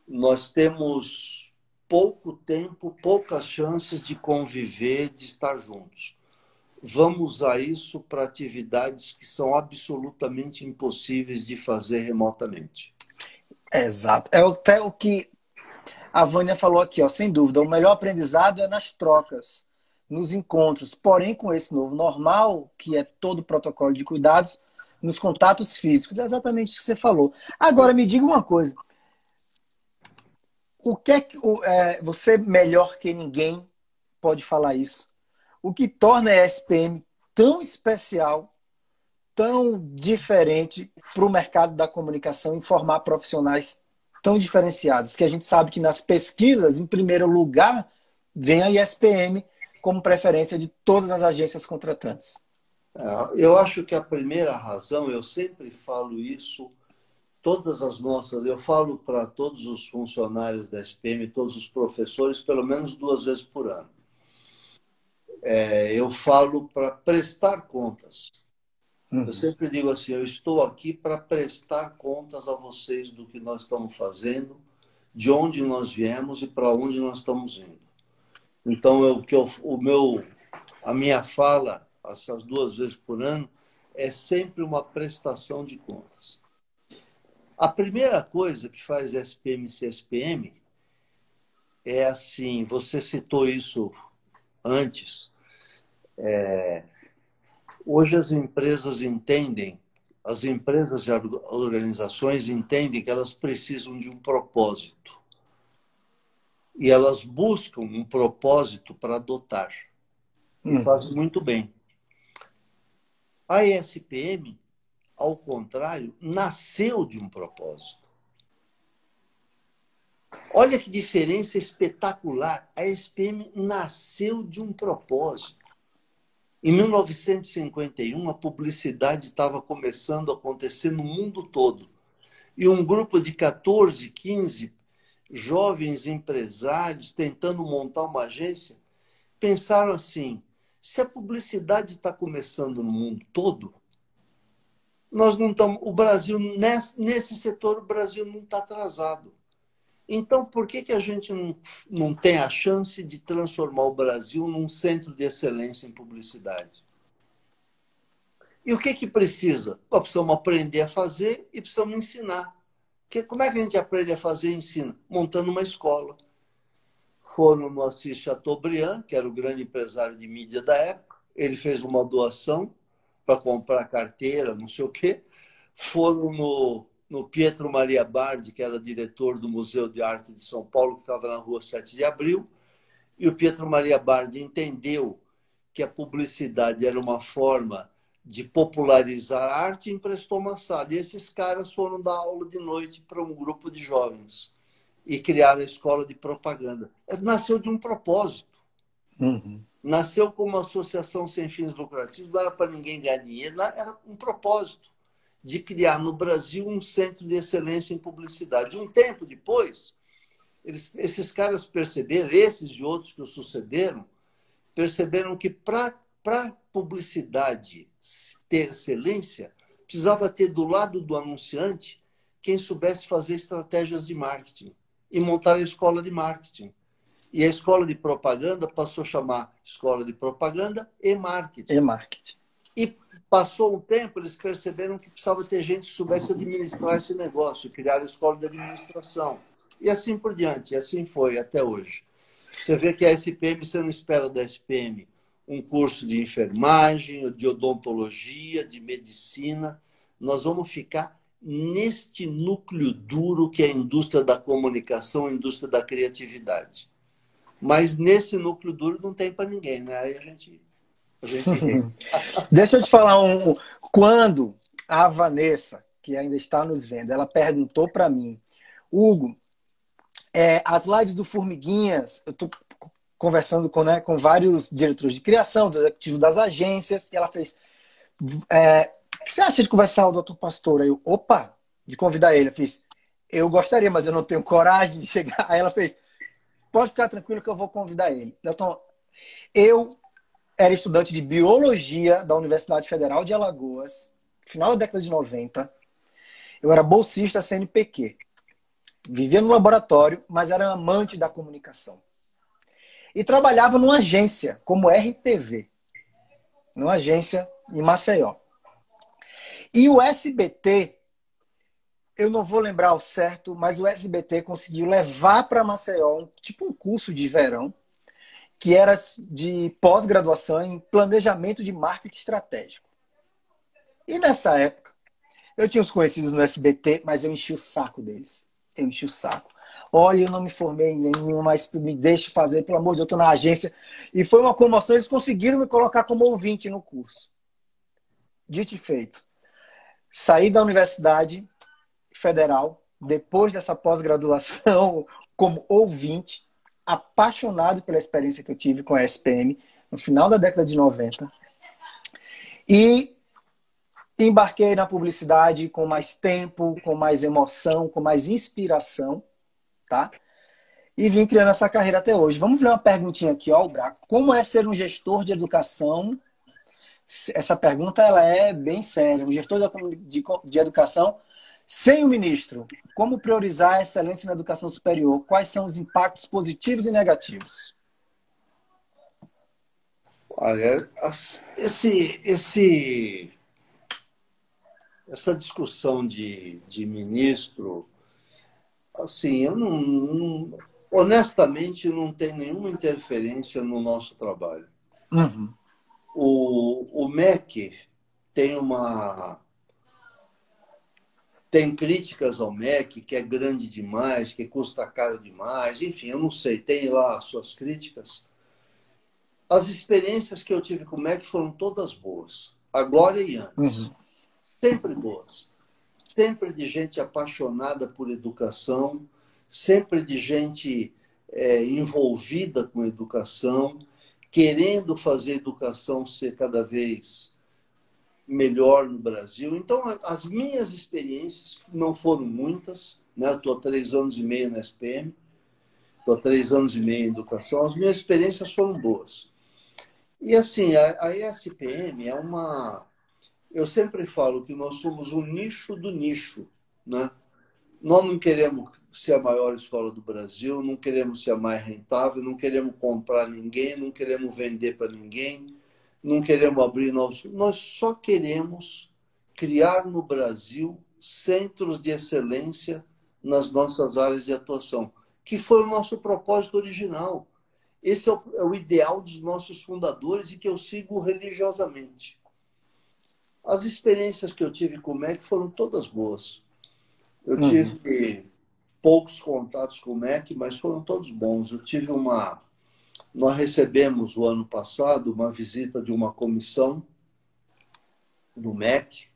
Nós temos pouco tempo, poucas chances de conviver, de estar juntos. Vamos usar isso para atividades que são absolutamente impossíveis de fazer remotamente. Exato. É até o que a Vânia falou aqui, ó, sem dúvida. O melhor aprendizado é nas trocas, nos encontros. Porém, com esse novo normal, que é todo o protocolo de cuidados, nos contatos físicos. É exatamente isso que você falou. Agora, me diga uma coisa. O que é que você, melhor que ninguém, pode falar isso? O que torna a ESPM tão especial, tão diferente para o mercado da comunicação e formar profissionais tão diferenciados, que a gente sabe que nas pesquisas, em primeiro lugar, vem a ESPM como preferência de todas as agências contratantes. Eu acho que a primeira razão, eu sempre falo isso, eu falo para todos os funcionários da ESPM, todos os professores, pelo menos 2 vezes por ano. Eu falo para prestar contas. Eu sempre digo assim, eu estou aqui para prestar contas a vocês do que nós estamos fazendo, de onde nós viemos e para onde nós estamos indo. Então, a minha fala, essas 2 vezes por ano, é sempre uma prestação de contas. A primeira coisa que faz SPM ser SPM é assim, você citou isso antes, hoje as empresas entendem, as empresas e organizações entendem que elas precisam de um propósito. E elas buscam um propósito para adotar. E fazem muito bem. A ESPM, ao contrário, nasceu de um propósito. Olha que diferença espetacular. A ESPM nasceu de um propósito. Em 1951, a publicidade estava começando a acontecer no mundo todo. E um grupo de 14, 15 jovens empresários tentando montar uma agência pensaram assim, se a publicidade está começando no mundo todo, nós não estamos, o Brasil, nesse setor, o Brasil não está atrasado. Então, por que a gente não tem a chance de transformar o Brasil num centro de excelência em publicidade? E o que precisa? Nós precisamos aprender a fazer e precisamos ensinar. Como é que a gente aprende a fazer e ensina? Montando uma escola. Foram no Assis Chateaubriand, que era o grande empresário de mídia da época. Ele fez uma doação para comprar carteira, não sei o quê. Foram no Pietro Maria Bardi, que era diretor do Museu de Arte de São Paulo, que ficava na rua 7 de Abril. E o Pietro Maria Bardi entendeu que a publicidade era uma forma de popularizar a arte e emprestou uma sala. E esses caras foram dar aula de noite para um grupo de jovens e criaram a escola de propaganda. Nasceu de um propósito. Nasceu como uma associação sem fins lucrativos, não era para ninguém ganhar dinheiro, era um propósito. de criar no Brasil um centro de excelência em publicidade. Um tempo depois, esses caras perceberam, esses e outros que o sucederam, perceberam que para publicidade ter excelência, precisava ter do lado do anunciante quem soubesse fazer estratégias de marketing e montar a escola de marketing. E a escola de propaganda passou a chamar Escola de Propaganda e Marketing. E passou um tempo, eles perceberam que precisava ter gente que soubesse administrar esse negócio, criaram a escola de administração. E assim por diante, e assim foi até hoje. Você vê que a SPM, você não espera da SPM um curso de enfermagem, de odontologia, de medicina. Nós vamos ficar neste núcleo duro que é a indústria da comunicação, a indústria da criatividade. Mas nesse núcleo duro não tem para ninguém, né? Aí a gente Deixa eu te falar quando a Vanessa, que ainda está nos vendo, ela perguntou para mim, Hugo, as lives do Formiguinhas, eu estou conversando com vários diretores de criação, os executivos das agências, e ela fez, o que você acha de conversar com o Dr. Pastor? Aí eu, de convidar ele. Eu fiz, eu gostaria, mas eu não tenho coragem de chegar. Aí ela fez, pode ficar tranquilo que eu vou convidar ele. Então, eu era estudante de biologia da Universidade Federal de Alagoas, final da década de 90. Eu era bolsista CNPq. Vivia no laboratório, mas era amante da comunicação. E trabalhava numa agência, como RTV. Numa agência em Maceió. E o SBT, eu não vou lembrar ao certo, mas o SBT conseguiu levar para Maceió um curso de verão, que era de pós-graduação em planejamento de marketing estratégico. E nessa época, eu tinha os conhecidos no SBT, mas eu enchi o saco deles. Eu enchi o saco. Olha, eu não me formei em nenhuma, mas me deixe fazer, pelo amor de Deus, eu estou na agência. E foi uma comoção, eles conseguiram me colocar como ouvinte no curso. Dito e feito. Saí da Universidade Federal, depois dessa pós-graduação, como ouvinte, apaixonado pela experiência que eu tive com a SPM, no final da década de 90. E embarquei na publicidade com mais tempo, com mais emoção, com mais inspiração, tá? E vim criando essa carreira até hoje. Vamos ver uma perguntinha aqui, ó, o Braco. Como é ser um gestor de educação? Essa pergunta ela é bem séria. Um gestor de educação sem o ministro. Como priorizar a excelência na educação superior? Quais são os impactos positivos e negativos? Olha, essa discussão de ministro, assim, eu honestamente não tem nenhuma interferência no nosso trabalho. Uhum. O MEC tem críticas ao MEC, que é grande demais, que custa caro demais, enfim, eu não sei, tem lá as suas críticas. As experiências que eu tive com o MEC foram todas boas, agora e antes. Uhum. Sempre boas. Sempre de gente apaixonada por educação, sempre de gente envolvida com educação, querendo fazer educação ser cada vez melhor no Brasil. Então, as minhas experiências não foram muitas, né? Eu estou há 3 anos e meio na SPM, estou há 3 anos e meio em educação, as minhas experiências foram boas. E assim, a SPM é uma... Eu sempre falo que nós somos um nicho do nicho, né? Nós não queremos ser a maior escola do Brasil, não queremos ser a mais rentável, não queremos comprar ninguém, não queremos vender para ninguém, não queremos abrir novos... Nós só queremos criar no Brasil centros de excelência nas nossas áreas de atuação, que foi o nosso propósito original. Esse é o ideal dos nossos fundadores e que eu sigo religiosamente. As experiências que eu tive com o MEC foram todas boas. Eu tive poucos contatos com o MEC, mas foram todos bons. Nós recebemos, o ano passado, uma visita de uma comissão do MEC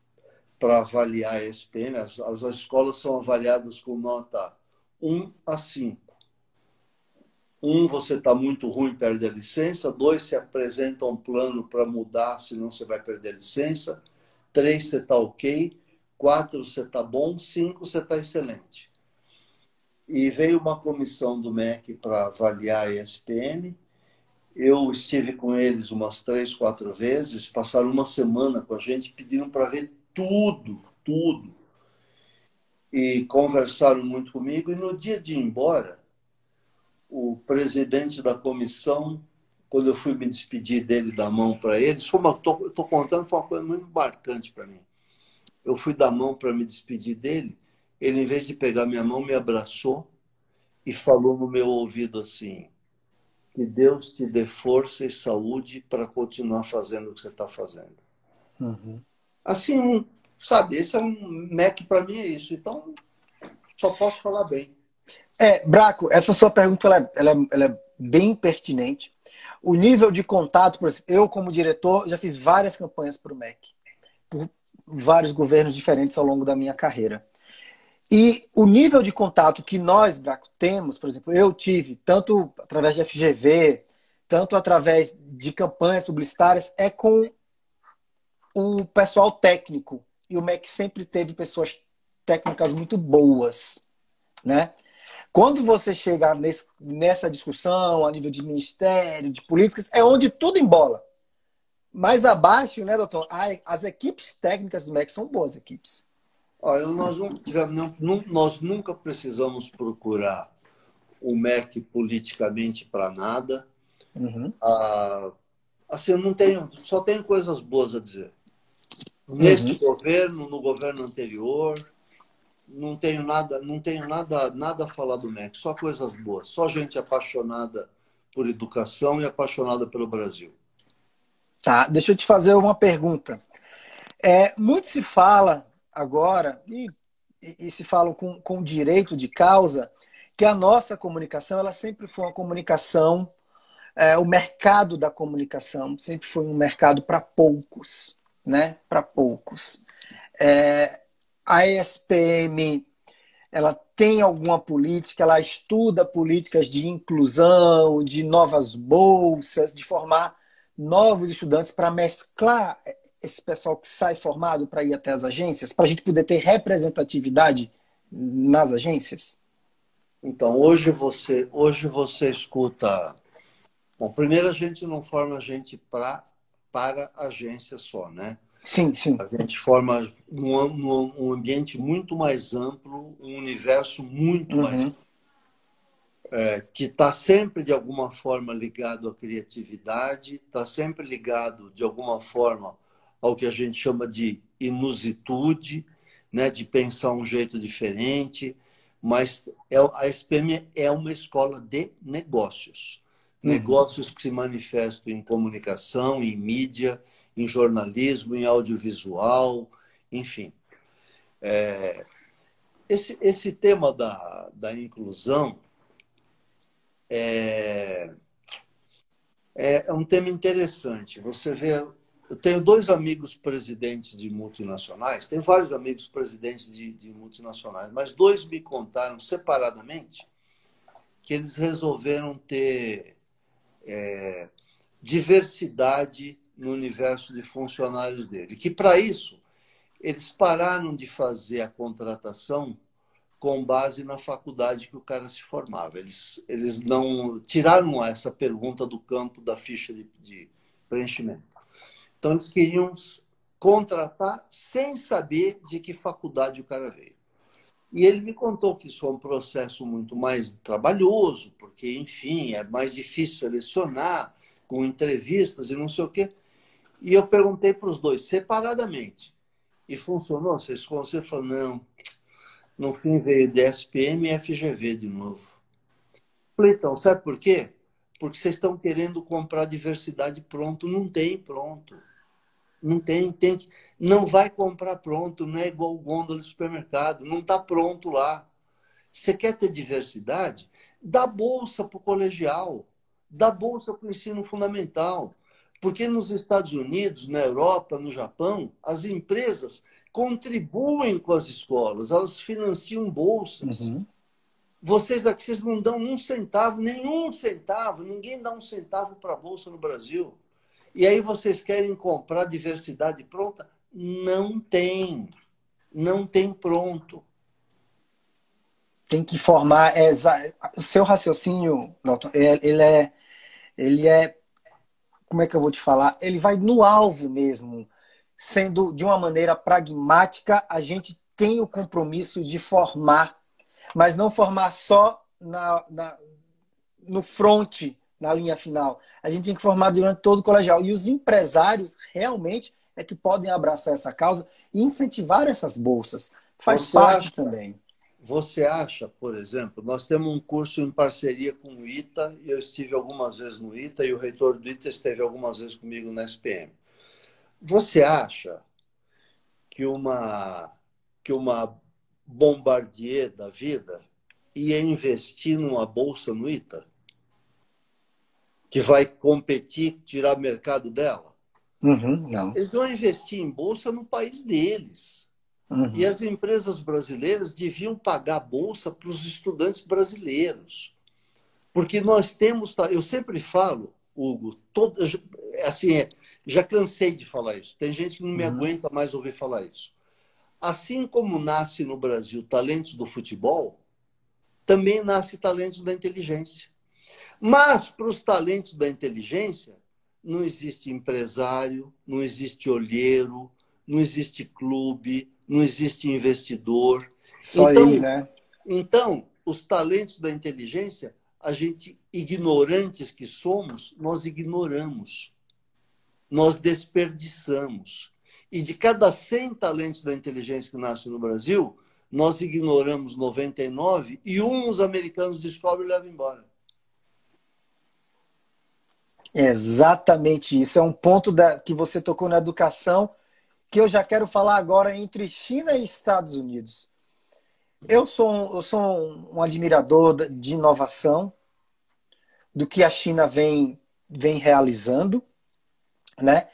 para avaliar a SPM. As escolas são avaliadas com nota 1 a 5. 1, você está muito ruim, perde a licença. 2, se apresenta um plano para mudar, senão você vai perder a licença. 3, você está ok. 4 você está bom, 5 você está excelente. E veio uma comissão do MEC para avaliar a ESPM. Eu estive com eles umas 3, 4 vezes, passaram uma semana com a gente, pediram para ver tudo, tudo. E conversaram muito comigo. E no dia de ir embora, o presidente da comissão, quando eu fui me despedir dele, dar a mão para ele, estou contando, foi uma coisa muito marcante para mim. Eu fui dar a mão para me despedir dele, ele, em vez de pegar minha mão, me abraçou e falou no meu ouvido assim: que Deus te dê força e saúde para continuar fazendo o que você está fazendo. Uhum. Assim, sabe, esse é um MEC para mim, é isso. Então, só posso falar bem. Braco, essa sua pergunta ela é bem pertinente. O nível de contato, por exemplo, eu como diretor já fiz várias campanhas para o MEC, por vários governos diferentes ao longo da minha carreira. E o nível de contato que nós, Braco, temos, por exemplo, eu tive, tanto através de FGV, tanto através de campanhas publicitárias, é com o pessoal técnico. E o MEC sempre teve pessoas técnicas muito boas, né? Quando você chega nessa discussão a nível de ministério, de políticas, é onde tudo embola. Mais abaixo, né, doutor? As equipes técnicas do MEC são boas equipes. Olha, nós nunca precisamos procurar o MEC politicamente para nada. Uhum. Assim, eu não tenho, só tenho coisas boas a dizer. Neste governo, no governo anterior, não tenho nada a falar do MEC, só coisas boas, só gente apaixonada por educação e apaixonada pelo Brasil. Tá, deixa eu te fazer uma pergunta. Muito se fala agora, e se fala com direito de causa, que a nossa comunicação ela sempre foi uma comunicação, o mercado da comunicação sempre foi um mercado para poucos, né? Para poucos. A ESPM ela tem alguma política, ela estuda políticas de inclusão, de novas bolsas, de formar novos estudantes para mesclar esse pessoal que sai formado para ir até as agências, para a gente poder ter representatividade nas agências? Então, hoje você escuta... Bom, primeiro a gente não forma gente para agência só, né? Sim, sim. A gente forma um ambiente muito mais amplo, um universo muito mais que está sempre, de alguma forma, ligado à criatividade, está sempre ligado, de alguma forma, ao que a gente chama de inusitude, né? De pensar um jeito diferente, mas a SPM é uma escola de negócios. Negócios que se manifestam em comunicação, em mídia, em jornalismo, em audiovisual, enfim. Esse tema da inclusão é um tema interessante. Você vê, eu tenho 2 amigos presidentes de multinacionais, tenho vários amigos presidentes de multinacionais, mas 2 me contaram separadamente que eles resolveram ter diversidade no universo de funcionários dele. Que, para isso, eles pararam de fazer a contratação com base na faculdade que o cara se formava. Eles não tiraram essa pergunta do campo da ficha de preenchimento. Então, eles queriam contratar sem saber de que faculdade o cara veio. E ele me contou que isso é um processo muito mais trabalhoso, porque, enfim, é mais difícil selecionar, com entrevistas e não sei o quê. E eu perguntei para os 2, separadamente. E funcionou? Vocês falaram, não. No fim veio DSPM e FGV de novo. Falei, então, sabe por quê? Porque vocês estão querendo comprar diversidade pronto. Não tem pronto. Não tem que... Não vai comprar pronto, não é igual gôndola de supermercado, não está pronto lá. Você quer ter diversidade? Dá bolsa para o colegial, dá bolsa para o ensino fundamental. Porque nos Estados Unidos, na Europa, no Japão, as empresas contribuem com as escolas, elas financiam bolsas. Vocês aqui vocês não dão um centavo, nenhum centavo, ninguém dá um centavo para a bolsa no Brasil. E aí vocês querem comprar diversidade pronta? Não tem. não tem pronto. Tem que formar. O seu raciocínio, Dalton, ele é. Como é que eu vou te falar? Ele vai no alvo mesmo. Sendo de uma maneira pragmática, a gente tem o compromisso de formar, mas não formar só no front, na linha final. A gente tem que formar durante todo o colegial. E os empresários realmente é que podem abraçar essa causa e incentivar essas bolsas. Faz Você parte acha, também. você acha, por exemplo, nós temos um curso em parceria com o ITA, e eu estive algumas vezes no ITA, e o reitor do ITA esteve algumas vezes comigo na SPM. Você acha que uma Bombardier da vida ia investir numa bolsa no ITA? Que vai competir, tirar mercado dela? Uhum, não. Eles vão investir em bolsa no país deles. E Uhum. as empresas brasileiras deviam pagar bolsa para os estudantes brasileiros. Porque nós temos... Eu sempre falo, Hugo, assim, já cansei de falar isso. Tem gente que não me Uhum. aguenta mais ouvir falar isso. Assim como nasce no Brasil talentos do futebol, também nasce talentos da inteligência. Mas para os talentos da inteligência, não existe empresário, não existe olheiro, não existe clube, não existe investidor. Só ele, Então, né? então, os talentos da inteligência, a gente, ignorantes que somos, nós ignoramos, nós desperdiçamos. E de cada 100 talentos da inteligência que nascem no Brasil, nós ignoramos 99 e os americanos descobrem e levam embora. É exatamente isso. É um ponto que você tocou na educação que eu já quero falar agora entre China e Estados Unidos. Eu sou um admirador de inovação, do que a China vem realizando, né?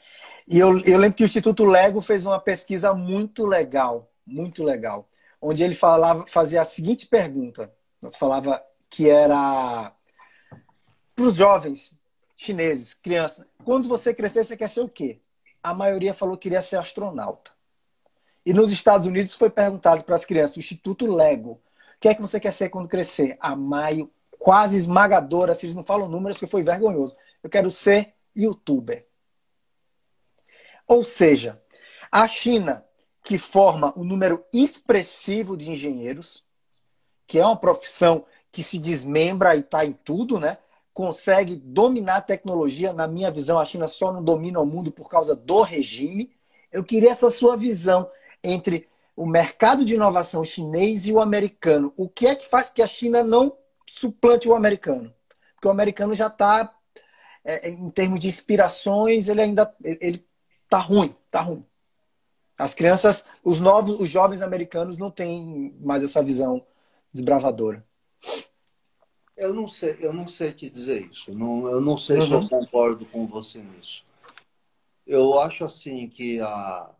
E eu lembro que o Instituto Lego fez uma pesquisa muito legal, onde ele fazia a seguinte pergunta. Nós falava que era para os jovens chineses, crianças, quando você crescer, você quer ser o quê? A maioria falou que queria ser astronauta. E nos Estados Unidos foi perguntado para as crianças, o Instituto Lego, o que é que você quer ser quando crescer? A maio quase esmagadora, se eles não falam números, porque foi vergonhoso. Eu quero ser youtuber. Ou seja, a China, que forma um número expressivo de engenheiros, que é uma profissão que se desmembra e está em tudo, né? Consegue dominar a tecnologia. Na minha visão, a China só não domina o mundo por causa do regime. Eu queria essa sua visão entre o mercado de inovação chinês e o americano. O que é que faz que a China não suplante o americano? Porque o americano já está, em termos de inspirações, ele ainda está ruim, está ruim. As crianças, os jovens americanos não têm mais essa visão desbravadora. Eu não sei te dizer isso. Eu não sei se eu Uhum, concordo com você nisso. Eu acho assim que a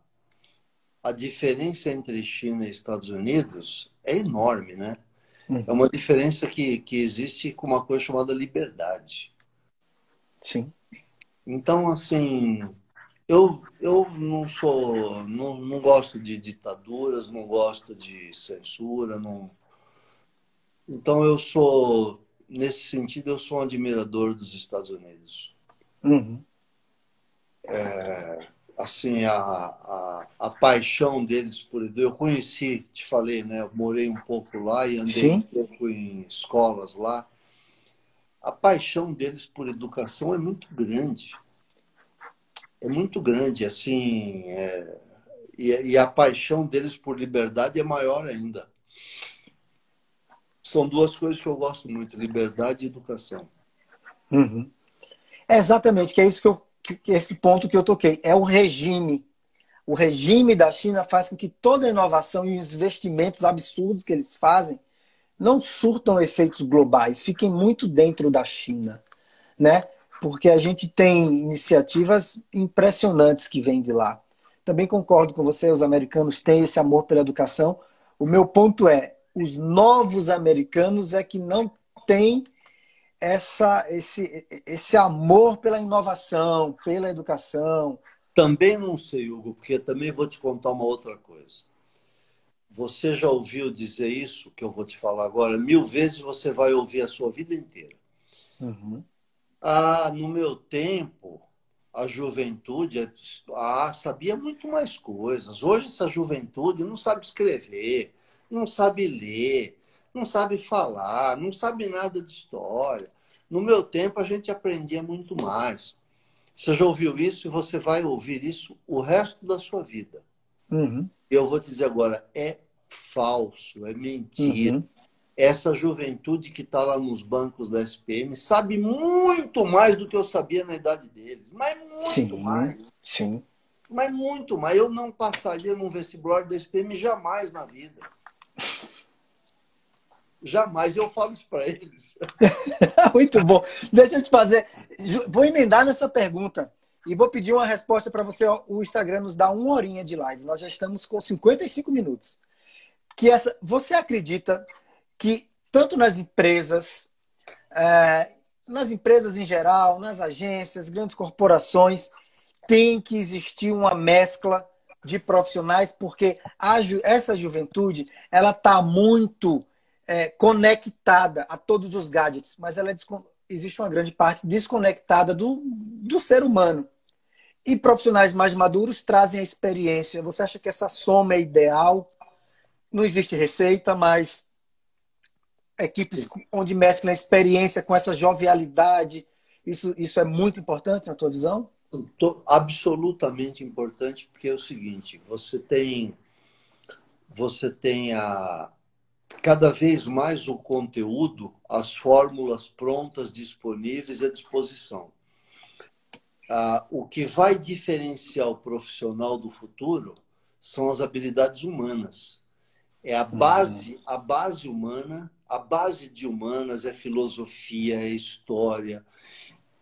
diferença entre China e Estados Unidos é enorme, né? É uhum, uma diferença que existe com uma coisa chamada liberdade. sim. Então, assim, eu não gosto de ditaduras, não gosto de censura, não. Então nesse sentido, eu sou um admirador dos Estados Unidos. Uhum, Assim, a paixão deles por eu conheci, te falei, né? Eu morei um pouco lá e andei um sim. pouco em escolas lá. A paixão deles por educação é muito grande. É muito grande, assim, e a paixão deles por liberdade é maior ainda. São duas coisas que eu gosto muito, liberdade e educação. Uhum. É exatamente, que é isso que esse ponto que eu toquei. É o regime. O regime da China faz com que toda a inovação e os investimentos absurdos que eles fazem não surtam efeitos globais, fiquem muito dentro da China, né? Porque a gente tem iniciativas impressionantes que vêm de lá. Também concordo com você, os americanos têm esse amor pela educação. O meu ponto é, os novos americanos é que não têm esse amor pela inovação, pela educação. Também não sei, Hugo, porque também vou te contar uma outra coisa. você já ouviu dizer isso, que eu vou te falar agora, 1000 vezes você vai ouvir a sua vida inteira. Uhum. Ah, no meu tempo, a juventude sabia muito mais coisas. Hoje essa juventude não sabe escrever, não sabe ler, não sabe falar, não sabe nada de história. No meu tempo a gente aprendia muito mais. Você já ouviu isso e você vai ouvir isso o resto da sua vida. Uhum. Eu vou te dizer agora, é falso, é mentira. Uhum. Essa juventude que está lá nos bancos da SPM sabe muito mais do que eu sabia na idade deles. Mas muito Sim, mais. sim. Mas muito mais. Eu não passaria num vestibular da SPM jamais na vida. Jamais. Eu falo isso para eles. Muito bom. Deixa eu te fazer. Vou emendar nessa pergunta e vou pedir uma resposta para você. O Instagram nos dá 1 horinha de live. Nós já estamos com 55 minutos. Você acredita que tanto nas empresas em geral, nas agências, grandes corporações, tem que existir uma mescla de profissionais, porque essa juventude ela está muito conectada a todos os gadgets, mas existe uma grande parte desconectada do ser humano. E profissionais mais maduros trazem a experiência. Você acha que essa soma é ideal? Não existe receita, mas equipes onde mesclam a experiência com essa jovialidade, isso é muito importante na tua visão? Absolutamente importante, porque é o seguinte, você tem cada vez mais o conteúdo, as fórmulas prontas, disponíveis à disposição. O que vai diferenciar o profissional do futuro são as habilidades humanas. É a base humana, a base de humanas é filosofia, é história,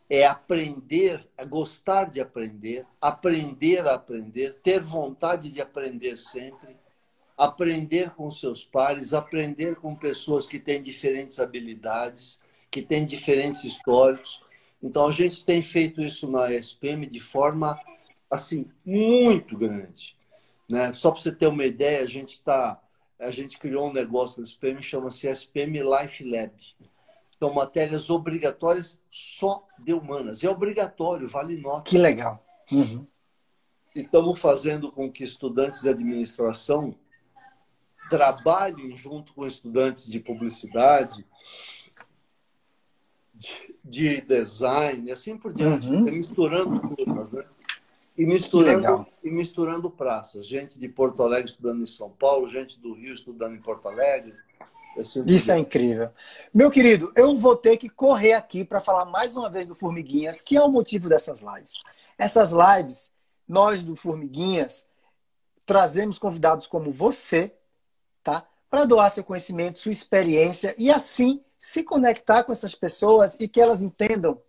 é aprender, é gostar de aprender, aprender a aprender, ter vontade de aprender sempre, aprender com seus pares, aprender com pessoas que têm diferentes habilidades, que têm diferentes histórias. Então, a gente tem feito isso na SPM de forma assim muito grande, né? Só para você ter uma ideia, a gente criou um negócio na SPM, chama-se SPM Life Lab. São matérias obrigatórias só de humanas. É obrigatório, vale nota. Que legal. Uhum. E estamos fazendo com que estudantes de administração trabalhem junto com estudantes de publicidade, de design, assim por diante, Uhum. misturando turmas, né? Que legal. E misturando praças. Gente de Porto Alegre estudando em São Paulo, gente do Rio estudando em Porto Alegre. Assim Isso é incrível. Meu querido, eu vou ter que correr aqui para falar mais uma vez do Formiguinhas, que é o motivo dessas lives. Essas lives, nós do Formiguinhas, trazemos convidados como você, tá? Para doar seu conhecimento, sua experiência e assim se conectar com essas pessoas e que elas entendam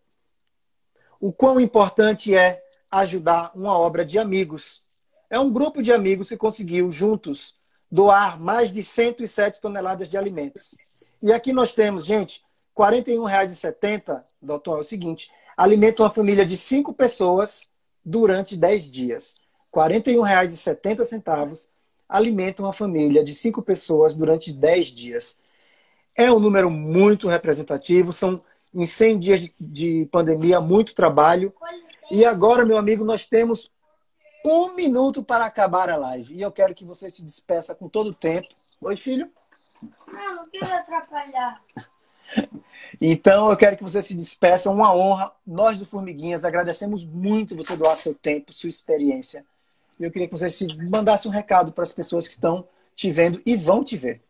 o quão importante é ajudar uma obra de amigos. É um grupo de amigos que conseguiu juntos doar mais de 107 toneladas de alimentos. E aqui nós temos, gente, R$ 41,70, doutor, é o seguinte, alimenta uma família de 5 pessoas durante 10 dias. R$ 41,70 alimenta uma família de 5 pessoas durante 10 dias. É um número muito representativo, são em 100 dias de pandemia, muito trabalho. E agora, meu amigo, nós temos 1 minuto para acabar a live. E eu quero que você se despeça com todo o tempo. Oi, filho? Não quero atrapalhar. Então, eu quero que você se despeça. Uma honra. Nós do Formiguinhas agradecemos muito você doar seu tempo, sua experiência. E eu queria que você mandasse um recado para as pessoas que estão te vendo e vão te ver.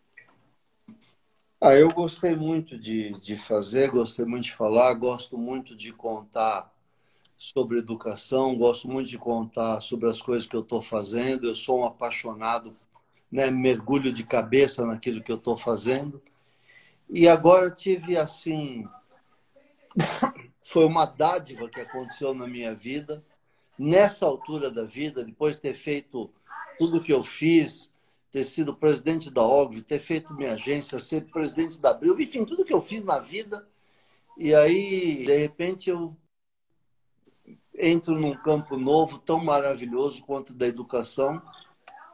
Eu gostei muito de fazer, gostei muito de falar, gosto muito de contar sobre educação, gosto muito de contar sobre as coisas que eu estou fazendo. Eu sou um apaixonado, né, mergulho de cabeça naquilo que eu estou fazendo. E agora tive assim, foi uma dádiva que aconteceu na minha vida, nessa altura da vida, depois de ter feito tudo que eu fiz, ter sido presidente da OGV, ter feito minha agência, ser presidente da Abril, enfim, tudo que eu fiz na vida. E aí, de repente, eu entro num campo novo, tão maravilhoso quanto da educação,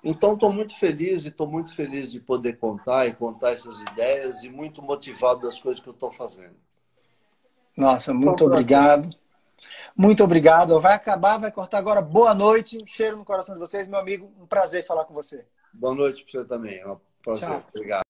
Então, estou muito feliz e estou muito feliz de poder contar e contar essas ideias e muito motivado das coisas que eu estou fazendo. Nossa, Então, muito obrigado. Muito obrigado. Vai acabar, vai cortar agora. Boa noite. Um cheiro no coração de vocês, meu amigo. Um prazer falar com você. boa noite para você também. É um prazer. Tchau. Obrigado.